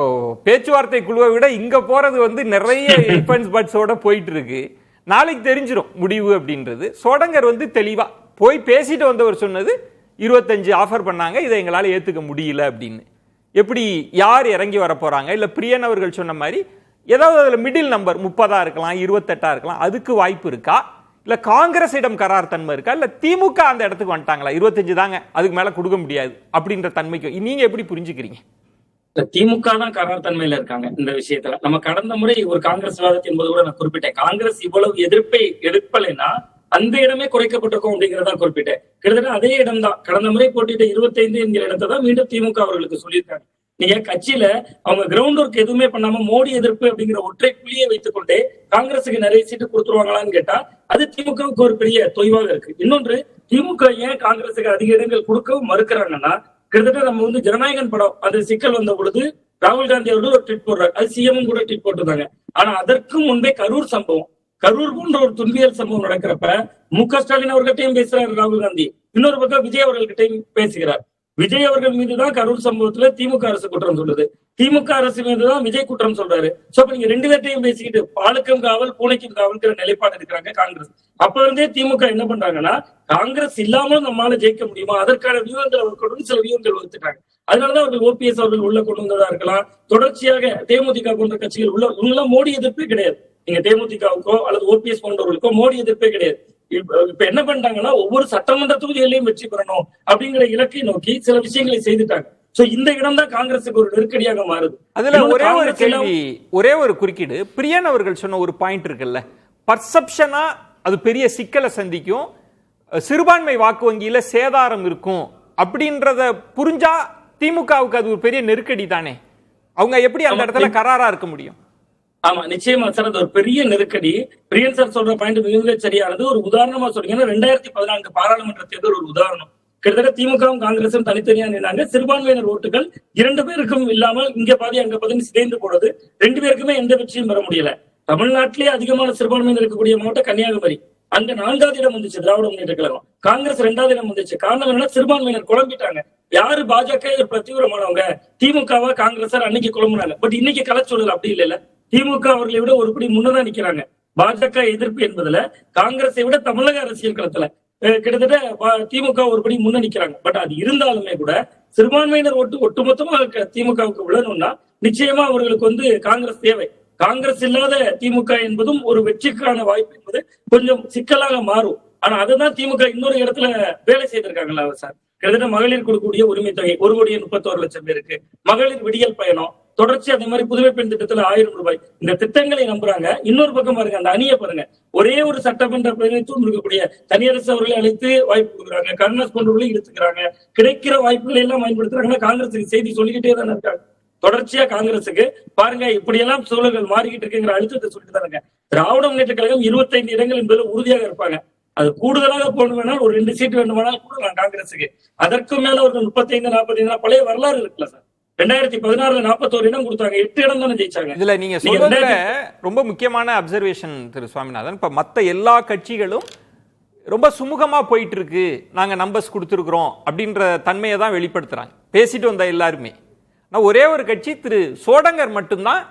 இப்போ பேச்சுவார்த்தை குழுவை விட இங்க போறது வந்து நிறைய இன்ஃபுளுன்ஸ் பட்ஸோட போயிட்டு இருக்கு. நாளைக்கு தெரிஞ்சிடும் முடிவு அப்படின்றது. சோடங்கர் வந்து தெளிவா போய் பேசிட்டு வந்தவர் சொன்னது 25 ஆஃபர் பண்ணாங்க, இதை எங்களால் ஏத்துக்க முடியல அப்படின்னு. எப்படி யார் இறங்கி வர போறாங்க? இல்ல பிரியன் அவர்கள் சொன்ன மாதிரி ஏதாவது அதுல மிடில் நம்பர் 30 இருக்கலாம், 28 இருக்கலாம், அதுக்கு வாய்ப்பு இருக்கா? இல்ல காங்கிரஸிடம் கரார் தன்மை இருக்கா? இல்ல திமுக அந்த இடத்துக்கு வந்துட்டாங்களா 25 தாங்க அதுக்கு மேல கொடுக்க முடியாது அப்படின்ற தன்மைக்கு நீங்க எப்படி புரிஞ்சுக்கிறீங்க? திமுக தான் கரார் தன்மையில இருக்காங்க இந்த விஷயத்துல. நம்ம கடந்த முறை ஒரு காங்கிரஸ் விவாதத்தின் போது கூட நான் குறிப்பிட்டேன், காங்கிரஸ் இவ்வளவு எதிர்ப்பை எடுப்பலைன்னா அந்த இடமே குறைக்கப்பட்டிருக்கும் அப்படிங்கிறதா குறிப்பிட்டேன். கிட்டத்தட்ட அதே இடம் தான் கடந்த முறை போட்டிட்ட 25 என்கிற இடத்தை தான் மீண்டும் திமுக அவர்களுக்கு சொல்லியிருக்காங்க. நீங்க கட்சியில அவங்க கிரவுண்ட் ஒர்க் எதுவுமே பண்ணாம மோடி எதிர்ப்பு அப்படிங்கிற ஒற்றை புள்ளியை வைத்துக் கொண்டே காங்கிரஸுக்கு நிறைய சீட்டு கொடுத்துருவாங்களான்னு கேட்டா அது திமுகவுக்கு ஒரு பெரிய தொய்வாக இருக்கு. இன்னொன்று, திமுக ஏன் காங்கிரஸுக்கு அதிக இடங்கள் கொடுக்கவும் மறுக்கிறாங்கன்னா, கிட்டத்தட்ட நம்ம வந்து ஜனநாயகன் படம் அது சிக்கல் வந்த பொழுது ராகுல் காந்தி அவர்கள் ஒரு ட்வீட் போடுறாரு, அது சிஎம் கூட ட்வீட் போட்டிருந்தாங்க. ஆனா அதற்கு முன்பே கரூர் சம்பவம், கரூர் போன்ற ஒரு துன்பியல் சம்பவம் நடக்கிறப்ப மு.க. ஸ்டாலின் அவர்கிட்டையும் பேசுறாரு ராகுல் காந்தி, இன்னொரு பக்கம் விஜய் அவர்கள்கிட்டையும் பேசுகிறார். விஜய் அவர்கள் மீதுதான் கரூர் சம்பவத்துல திமுக அரசு குற்றம் சொல்லுது, திமுக அரசு மீதுதான் விஜய் குற்றம் சொல்றாரு. சோ அப்ப நீங்க ரெண்டு பேர்ட்டையும் பேசிக்கிட்டு பாலுக்கும் காவல் பூனைக்கும் காவல்ங்கிற நிலைப்பாடு இருக்கிறாங்க காங்கிரஸ். அப்ப இருந்தே திமுக என்ன பண்றாங்கன்னா, காங்கிரஸ் இல்லாமல் நம்மளால ஜெயிக்க முடியுமா, அதற்கான வியூகங்கள் அவர்களுடன் சில வியூகங்கள் வகுத்துட்டாங்க. அதனாலதான் அவர்கள் ஓபிஎஸ் அவர்கள் உள்ள கொண்டு வந்ததா இருக்கலாம். தொடர்ச்சியாக தேமுதிக போன்ற கட்சிகள் உள்ள இவங்கெல்லாம் மோடி எதிர்ப்பே கிடையாது. நீங்க தேமுதிகவுக்கோ அல்லது ஓபிஎஸ் போன்றவர்களுக்கோ மோடி எதிர்ப்பே கிடையாது. இப்ப என்ன பண்ணிட்டாங்கன்னா, ஒவ்வொரு சட்டமன்ற தொகுதிகளையும் வெற்றி பெறணும் அப்படிங்கிற இலக்கை நோக்கி சில விஷயங்களை செய்துட்டாங்க. சோ இந்த இடம் தான் காங்கிரஸுக்கு ஒரு நெருக்கடியாக மாறுது. அதுல ஒரே ஒரு கேள்வி, ஒரே ஒரு குறுக்கீடு. பிரியன் அவர்கள் சொன்ன ஒரு பாயிண்ட் இருக்குல்ல, பர்செப்ஷனா அது பெரிய சிக்கலை சந்திக்கும், சிறுபான்மை வாக்கு வங்கியில சேதாரம் இருக்கும் அப்படின்றத புரிஞ்சா திமுகவுக்கு அது ஒரு பெரிய நெருக்கடி தானே. அவங்க எப்படி அந்த இடத்துல கராரா இருக்க முடியும்? ஆமா, நிச்சயமா சார், அது ஒரு பெரிய நெருக்கடி. பிரியன் சார் சொல்ற பாயிண்ட் மிக சரியானது. ஒரு உதாரணமா சொல்றீங்கன்னா 2014 பாராளுமன்ற தேர்தல் ஒரு உதாரணம். கிட்டத்தட்ட திமுகவும் காங்கிரசும் தனித்தனியா நின்னாங்க. சிறுபான்மையினர் ஓட்டுகள் இரண்டு பேருக்கும் இல்லாமல் இங்க பாதி அங்க பாதி சிதைந்து போனது. ரெண்டு பேருக்குமே எந்த வெற்றியும் பெற முடியல. தமிழ்நாட்டிலேயே அதிகமான சிறுபான்மையினர் இருக்கக்கூடிய மாவட்டம் கன்னியாகுமரி, அங்க 4வது இடம் வந்துச்சு திராவிட முன்னேற்ற கழகம். காங்கிரஸ் 2வது இடம் வந்துச்சு. காரணம் என்னன்னா, சிறுபான்மையினர் குழம்பிட்டாங்க. யாரு பாஜக பிரதீவிரமானவங்க, திமுகவா காங்கிரஸ் அன்னைக்கு குழம்புனாங்க. பட் இன்னைக்கு கலச்சூழல் அப்படி இல்ல. திமுக அவர்களை விட ஒருபடி முன்னதான் நிக்கிறாங்க. பாஜக எதிர்ப்பு என்பதுல காங்கிரஸை விட தமிழக அரசியல் களத்துல கிட்டத்தட்ட திமுக ஒருபடி முன்ன நிக்கிறாங்க. பட் அது இருந்தாலுமே கூட சிறுபான்மையினர் ஒட்டுமொத்தமா திமுகவுக்கு விழணும்னா நிச்சயமா அவர்களுக்கு வந்து காங்கிரஸ் தேவை. காங்கிரஸ் இல்லாத திமுக என்பதும் ஒரு வெற்றிக்கான வாய்ப்பு என்பது கொஞ்சம் சிக்கலாக மாறும். ஆனா அதுதான் திமுக இன்னொரு இடத்துல வேலை செய்திருக்காங்களா சார். கிட்டத்தட்ட மகளிர் கொடுக்கக்கூடிய உரிமை தொகை 1,31,00,000 பேருக்கு, மகளிர் விடியல் பயணம், தொடர்ச்சி அதே மாதிரி புதுமை பெண் திட்டத்துல 1000 ரூபாய், இந்த திட்டங்களை நம்புறாங்க. இன்னொரு பக்கம் பாருங்க, அந்த அணியை பாருங்க, ஒரே ஒரு சட்டமன்ற பிரதிநிதித்துவம் இருக்கக்கூடிய தனியரசு அவர்களை அழைத்து வாய்ப்பு கொடுக்குறாங்க, கருணாஸ் போன்றவர்களையும் இழுத்துக்கிறாங்க. கிடைக்கிற வாய்ப்புகளை எல்லாம் பயன்படுத்துறாங்கன்னா காங்கிரஸுக்கு செய்தி சொல்லிக்கிட்டே தானே இருக்காங்க. தொடர்ச்சியா காங்கிரஸுக்கு பாருங்க இப்படியெல்லாம் சூழல்கள் மாறிக்கிட்டு இருக்குங்கிற அழுத்தத்தை சொல்லிட்டு தானுங்க. திராவிட முன்னேற்ற கழகம் 25 இடங்கள் என்பதில் உறுதியாக இருப்பாங்க. அது கூடுதலாக போகணும்னால் ஒரு 2 சீட்டு வேண்டுமானால் கூடலாம் காங்கிரஸுக்கு. அதற்கு மேல ஒரு 35, 40 பழைய வரலாறு இருக்குல்ல சார். 2016 41 இடம் கொடுத்தாங்க, 8 இடம் தானே ஜெயிச்சாங்க. இதுல நீங்க சொல்றதுல ரொம்ப முக்கியமான அப்சர்வேஷன் திரு சுவாமிநாதன், இப்ப மத்த எல்லா கட்சிகளும் ரொம்ப சுமூகமா போயிட்டு இருக்கு, நாங்க நம்பர்ஸ் கொடுத்துருக்கிறோம் அப்படின்ற தன்மையை தான் வெளிப்படுத்துறாங்க பேசிட்டு வந்த எல்லாருமே. நான் ஒரே ஒரு கட்சி திரு சோடங்கர் மட்டும்தான்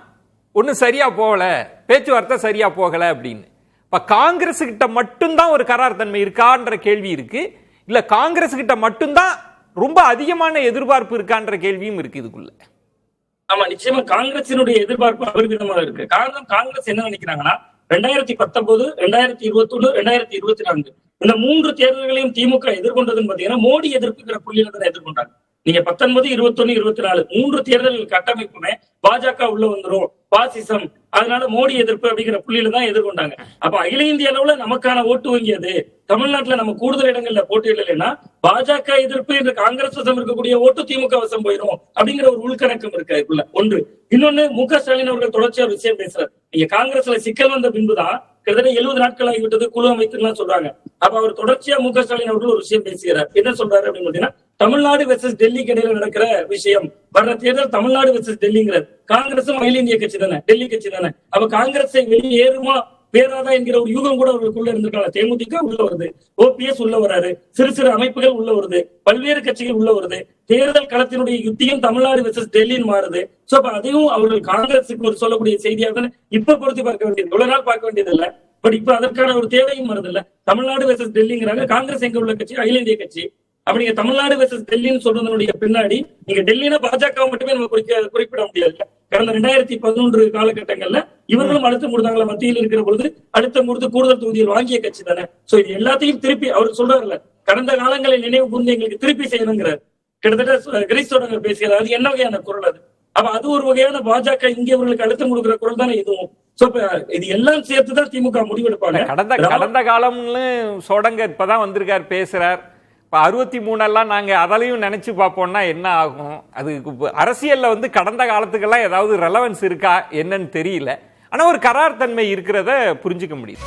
ஒன்னும் சரியா போகல, பேச்சுவார்த்தை சரியா போகல அப்படின்னு. இப்ப காங்கிரஸ் கிட்ட மட்டும்தான் ஒரு கரார் தன்மை இருக்கான்ற கேள்வி இருக்கு, இல்ல காங்கிரஸ் கிட்ட மட்டும்தான் ரொம்ப அதிகமான எதிர்பார்ப்பு இருக்கான்ற கேள்வியும் இருக்கு இதுக்குள்ள. ஆமா, நிச்சயமா காங்கிரசினுடைய எதிர்பார்ப்பு அபரிமிதமாக இருக்கு. காரணம், காங்கிரஸ் என்ன நினைக்கிறாங்கன்னா 2019, 2021, 2024 இந்த 3 தேர்தல்களையும் திமுக எதிர்கொண்டதுன்னு பாத்தீங்கன்னா மோடி எதிர்ப்புங்கிற புள்ளியில தான் எதிர்கொண்டாங்க. நீங்க 19, 21, 24 3 தேர்தல்கள் கட்டமைப்புமே பாஜக உள்ள வந்துரும், பாசிசம், அதனால மோடி எதிர்ப்பு அப்படிங்கிற புள்ளியில தான் எதிர்கொண்டாங்க. அப்ப அகில இந்திய அளவுல நமக்கான ஓட்டு வங்கியது தமிழ்நாட்டுல நம்ம கூடுதல் இடங்கள்ல போட்டியிடலைன்னா பாஜக எதிர்ப்பு என்று காங்கிரஸ் வசம் இருக்கக்கூடிய ஓட்டு திமுக வசம் போயிடும் அப்படிங்கிற ஒரு உள்கணக்கம் இருக்கு அதுக்குள்ள. ஒன்று. இன்னொன்னு, மு.க. ஸ்டாலின் அவர்கள் தொடர்ச்சியா ஒரு விஷயம் பேசுறாரு. நீங்க காங்கிரஸ்ல சிக்கல் வந்த பின்புதான் கிட்டத்தட்ட 70 நாட்கள் ஆகிவிட்டது குழு அமைத்துலாம் சொல்றாங்க. அப்ப அவர் தொடர்ச்சியா மு.க. ஸ்டாலின் அவர்கள் ஒரு விஷயம் பேசுகிறார். என்ன சொல்றாரு அப்படின்னு பாத்தீங்கன்னா, தமிழ்நாடு வெர்சஸ் டெல்லிக்கு இடையில நடக்கிற விஷயம், வர்ற தேர்தல் தமிழ்நாடு வெர்சஸ் டெல்லிங்கிறார். காங்கிரசும் அகில இந்திய கட்சி தானே, டெல்லி கட்சி தானே. அப்ப காங்கிரஸை வெளியேறுமா பேராதா என்கிற ஒரு யூகம் கூட அவர்களுக்குள்ள இருந்திருக்கலாம். தேமுதிக உள்ள வருது, ஓபிஎஸ் உள்ள வராரு, சிறு சிறு அமைப்புகள் உள்ள வருது, பல்வேறு கட்சிகள் உள்ள வருது, தேர்தல் களத்தினுடைய யுத்தியும் தமிழ்நாடு வெர்சஸ் டெல்லின்னு மாறுது. சோ அப்ப அதையும் அவர்கள் காங்கிரஸுக்கு ஒரு சொல்லக்கூடிய செய்தியாக தானே இப்ப பொருத்தி பார்க்க வேண்டியது, இவ்வளவு நாள் பார்க்க வேண்டியது இல்ல. பட் இப்ப அதற்கான ஒரு தேவையும் வருது இல்ல. தமிழ்நாடு வெர்சஸ் டெல்லிங்கிறாங்க, காங்கிரஸ் எங்க உள்ள கட்சி, அகில இந்திய கட்சி. அப்படிங்க தமிழ்நாடு வெர்சஸ் டெல்லின்னு சொல்றதனுடைய பின்னாடி நீங்க டெல்லினா பாஜக மட்டுமே நம்ம குறிப்பிட முடியாது. கடந்த 2011 காலகட்டங்கள்ல இவர்களும் அழுத்தம் கொடுத்தாங்களா, மத்தியில் இருக்கிற பொழுது அழுத்தம் கொடுத்து கூடுதல் தொகுதியில் வாங்கிய கட்சி தானே. சோ இது எல்லாத்தையும் திருப்பி அவர் சொல்றாருல்ல, கடந்த காலங்களை நினைவு கூர்ந்து எங்களுக்கு திருப்பி செய்யணுங்கிறார். கிட்டத்தட்ட கிரீஸ் தொடங்க பேசுகிறார். அது என்ன வகையான குரல் அது? அப்ப அது ஒரு வகையான பாஜக இங்கே அவர்களுக்கு அழுத்தம் கொடுக்கிற குரல் தானே இதுவும். இது எல்லாம் சேர்த்துதான் திமுக முடிவெடுப்பாங்க. கடந்த காலம்னு சோடங்கர் இப்பதான் வந்திருக்காரு, பேசுறார். இப்போ 63 எல்லாம் நாங்க அதலையும் நினைச்சு பார்ப்போம்னா என்ன ஆகும்? அது அரசியல்ல வந்து கடந்த காலத்துக்கெல்லாம் ஏதாவது ரெலவன்ஸ் இருக்கா என்னன்னு தெரியல. ஆனா ஒரு கரார் தன்மை இருக்கிறத புரிஞ்சுக்க முடியுது.